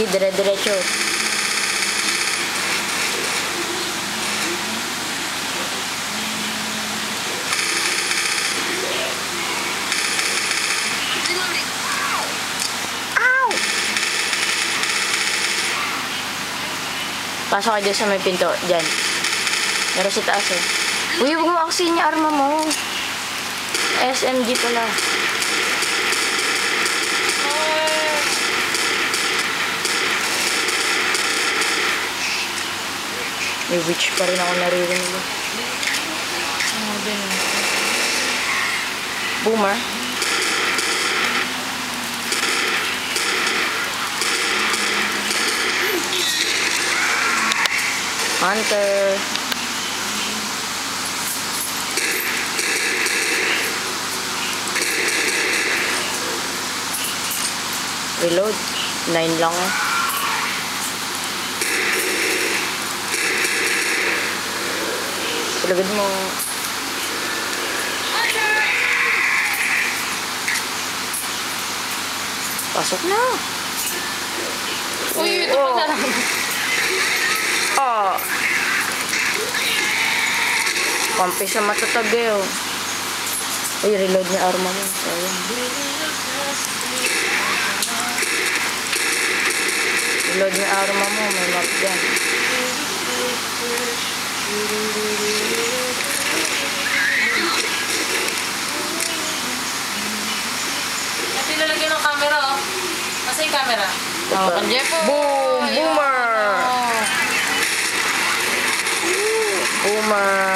Di dire-diretso. Pasok kayo dyan sa may pinto. Dyan. Meron sa taas eh. Uy, huwag mo aksihin niya arma mo. SMG pala. May witch pa rin ako naririnig. Boomer. Hunter. Reload. 9 lang eh. Palagad mo. Pasok na. Uy, ito pa na. Oh. Pampi sa matatabi oh. Uy, reload niya arma mo. Sayang. Reload niya arma mo. May map dyan. Ito ilalagyan ng camera oh. Nasa yung camera? Oh, Jepo. Boom! Boomer! Boomer!